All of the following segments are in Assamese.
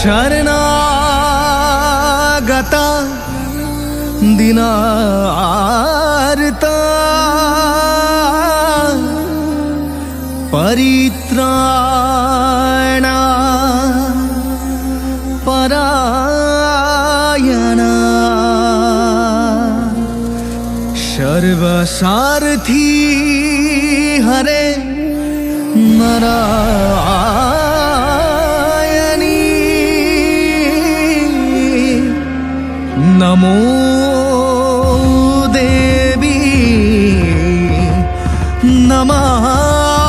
शरणागता दीनार्ता परित्राणा परायणा सर्वसारथी हरे नारायणी नमो देवी नमस्तुते।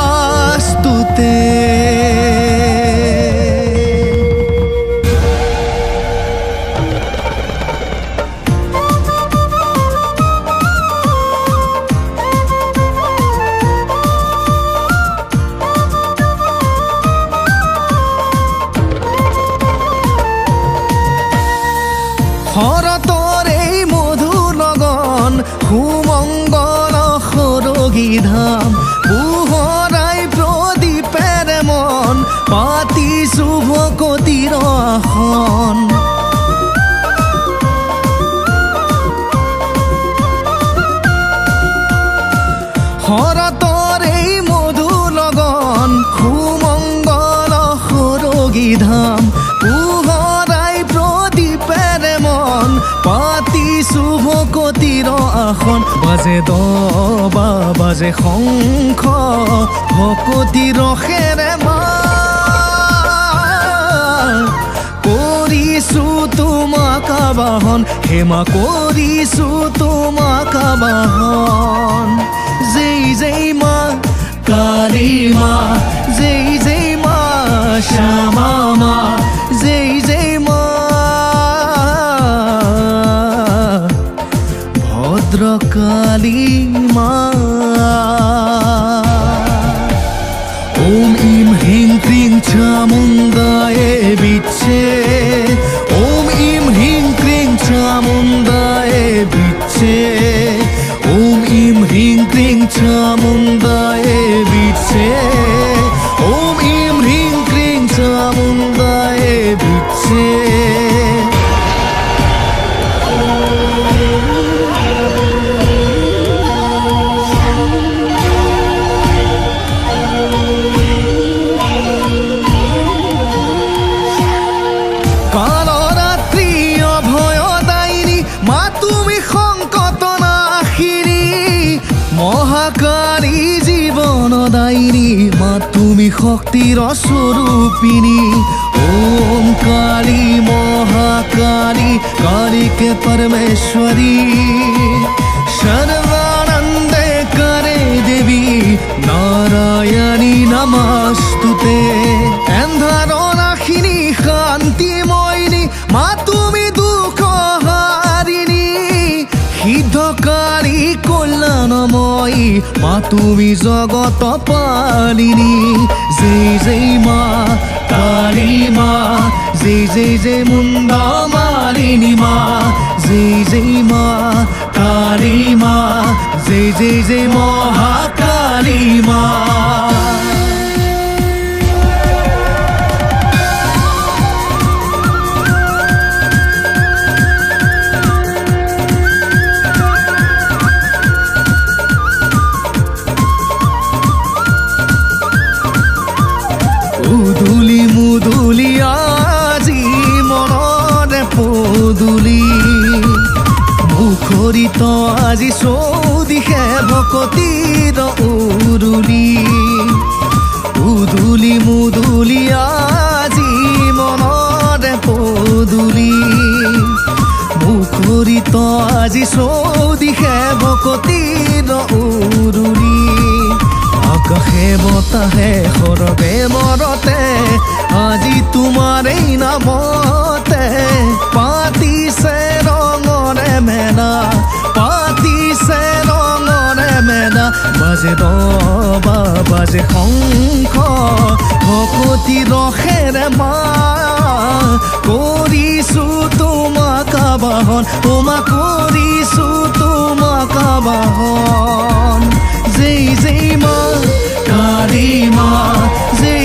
হৰতৰ এই মধুৰ লগন সুমংগল সৰগী ধাম পোহৰাই প্ৰদীপেৰে মন পাতিছো ভকতিৰ আসন। হৰতৰ এই মধুৰ লগন সুমংগল সৰগী ধাম পাতিছো ভকতিৰ আসন। বাজে দবা বাজে শংখ ভকতি ৰসেৰে মা কৰিছো তোমাক আবাহন হেমা কৰিছো তোমাক আবাহন। জয় জয় মা কালী মা জয় জয় মা শ্যামা মা জয় জয় মা ভদ্রকালী মা। ওম ইম হিং ক্রিং চামুন্ডায়ে বিচ্ছে ওম ইম হিং ক্রিং চামুন্ডায়ে বিচ্ছে ওম ইম হিং ক্রিং চামুন্ডায়ে বিচ্ছে ওম ইম হিং ক্রিং চামুন্ডায়ে বিচ্ছে। কালরাত্রি অভয়দায়িনী মা তুমি সংকট নাশিনী মহাকালী জীবনদায়িনী মা তুমি শক্তির স্বরূপিনী। ওম কালী মহাকালী কালীকে পরমেশ্বরী সর্বানন্দে করে দেবী নারায়ণী নমস্তুতে। এন্ধার নাশিনী শান্তিময়িনী মা তুমি দুঃখ হারিণী সিদ্ধকালী কল্যাণময়ী মা তুমি জগত পালিনী। জয় জয় মা কালী মা জয় জয় জয় মুন্ডা মালিনী মা জয় জয় মা কালী মা জয় জয় জয় মহাকালী মা। উদুলি মুদুলি আজি মনৰে পদুলি মুখৰিত আজি চৌদিশে ভকতিৰ উৰুলি। উদুলি মুদুলি আজি মনৰে পদুলি মুখৰিত আজি চৌদিশে ভকতিৰ উৰুলি। আকাশে বতাহে সৰবে মৰতে আজি তোমাৰেই নামতে পাতিছে ৰঙৰে মেলা পাতিছে ৰঙৰে মেলা। বাজে দবা বাজে শংখ ভকতি ৰসেৰে মা কৰিছো তোমাক আবাহন তোমাক কৰিছো তোমাক আবাহন। জয় জয় মা কালী মা জয়